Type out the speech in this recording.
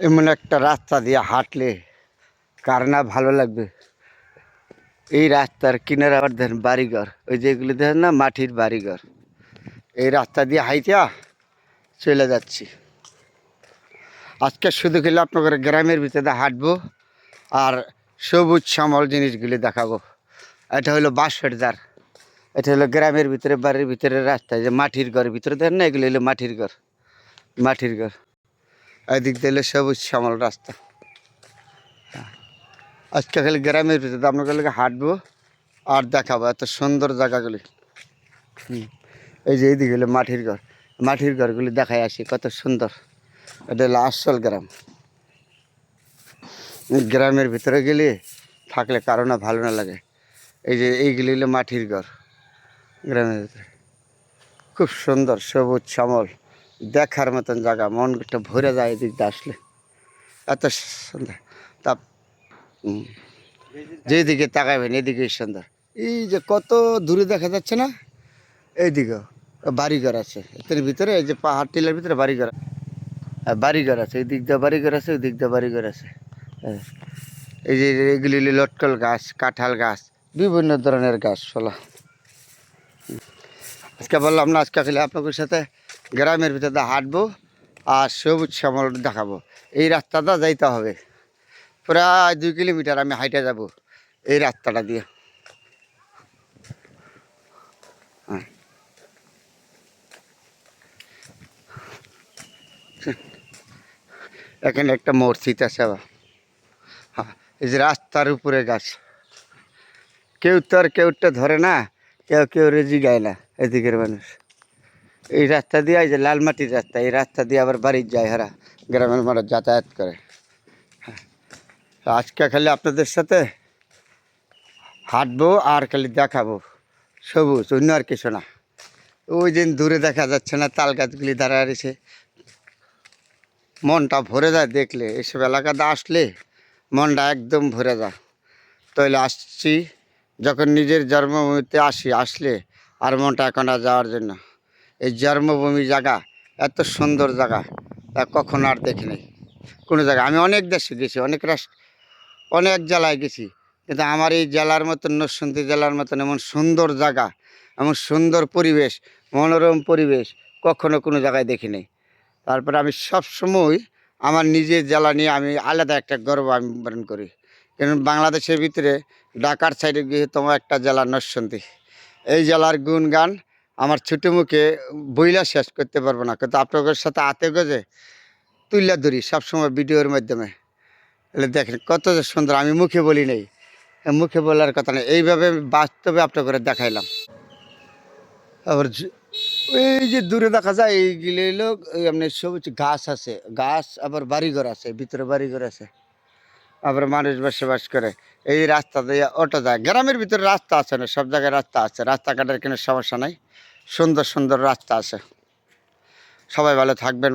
এমন একটা রাস্তা দিয়ে হাঁটলে কার না ভালো লাগবে। এই রাস্তার কিনারে আবার দেখেন বাড়িঘর, ওই যেগুলি দেখেন না মাটির বাড়িঘর। এই রাস্তা দিয়ে হাইটা চলে যাচ্ছি। আজকে শুধু গেলে আপনাদের গ্রামের ভিতরে হাঁটবো আর সবুজ শ্যামল জিনিসগুলি দেখাবো। এটা হলো বাঁশের জার, এটা হলো গ্রামের ভিতরে বাড়ির ভিতরে রাস্তায় যে মাটির ঘরের ভিতরে দেখেন না, এগুলো হলো মাটির ঘর। মাটির ঘর এদিক দিয়ে হলো সবুজ শ্যামল রাস্তা। আজকে খালি গ্রামের ভিতরে আপনাকে হাঁটবো আর দেখাবো এত সুন্দর জায়গাগুলি। এই যে এইদিকে হলো মাটির ঘর, মাটির ঘরগুলি দেখায় আসি কত সুন্দর। এটা হলো আসল গ্রাম। গ্রামের ভিতরে গেলে থাকলে কারো না ভালো না লাগে। এই যে এইগুলি হলো মাটির ঘর গ্রামের ভিতরে, খুব সুন্দর সবুজ শ্যামল দেখার মতন জায়গা, মনটা ভরে যায় এদিক দিয়ে আসলে এত সুন্দর। তা যেদিকে তাকাবেন এদিকে সুন্দর। এই যে কত দূরে দেখা যাচ্ছে না, এইদিকেও বাড়িঘর আছে এর ভিতরে। এই যে পাহাড় টিলার ভিতরে বাড়িঘর, বাড়িঘর আছে, এই দিক দিয়ে বাড়িঘর আছে, ওই দিক দিয়ে বাড়িঘর আছে। এই যে এগুলি লটকল গাছ, কাঁঠাল গাছ, বিভিন্ন ধরনের গাছ ফলা। আজকে বললাম না, আজকে খালি আপনাদের সাথে গ্রামের ভিতরে হাঁটবো আর সবুজ শ্যামল দেখাবো। এই রাস্তাটা যাইতে হবে প্রায় 2 কিলোমিটার, আমি হাইটে যাব এই রাস্তাটা দিয়ে। এখানে একটা মসজিদ আছে আবার। হ্যাঁ, এই যে রাস্তার উপরে গাছ, কেউ তো আর কেউটা ধরে না, কেউ কেউ রেজি গায় না এদিকের মানুষ। এই রাস্তা দিয়ে, এই যে লাল মাটির রাস্তা, এই রাস্তা দিয়ে আবার বাড়ি যায় হারা গ্রামের মানুষ যাতায়াত করে। আজকে খালি আপনাদের সাথে হাঁটবো আর খালি দেখাবো সবুজ, অন্য আর কিছু না। ওই দিন দূরে দেখা যাচ্ছে না তাল গাছগুলি দাঁড়ায় রয়েছে, মনটা ভরে যায় দেখলে। এসব এলাকাতে আসলে মনটা একদম ভরে যায়। তাইলে আসছি যখন নিজের জন্মভূমিতে আসলে আর মনটা এখন আর যাওয়ার জন্য। এই জন্মভূমি জায়গা এত সুন্দর জায়গা তা কখনো আর দেখিনি কোনো জায়গায়। আমি অনেক দেশে গেছি, অনেক জেলায় গেছি, কিন্তু আমার এই জেলার মতন, নরসিংদী জেলার মতন এমন সুন্দর জায়গা, এমন সুন্দর পরিবেশ, মনোরম পরিবেশ কখনো কোনো জায়গায় দেখিনি। তারপরে আমি সবসময় আমার নিজের জেলা নিয়ে আমি আলাদা একটা গর্ব আমি বরণ করি। কারণ বাংলাদেশের ভিতরে ঢাকার সাইডে গিয়ে তোমার একটা জেলা নরসিংদী, এই জেলার গুণগান আমার ছোটো মুখে বইলা শেষ করতে পারবো না, কিন্তু আপনাদের সাথে হাতে গজে তুইলা ধরি সবসময় ভিডিওর মাধ্যমে। এলে দেখেন কত যে সুন্দর, আমি মুখে বলি নেই, মুখে বলার কথা নেই, এইভাবে বাস্তবে আপনাকে দেখাইলাম। আবার এই যে দূরে দেখা যায় এইগুলি লোক এমনি সবুজ গাছ আছে, গাছ আবার বাড়িঘর আছে, ভিতরে বাড়িঘর আছে, আবার মানুষ বসবাস করে। এই রাস্তা দিয়ে অটো যায়। গ্রামের ভিতরে রাস্তা আছে না, সব জায়গায় রাস্তা আছে, রাস্তাঘাটের কোনো সমস্যা নাই, সুন্দর সুন্দর রাস্তা আছে। সবাই ভালো থাকবেন।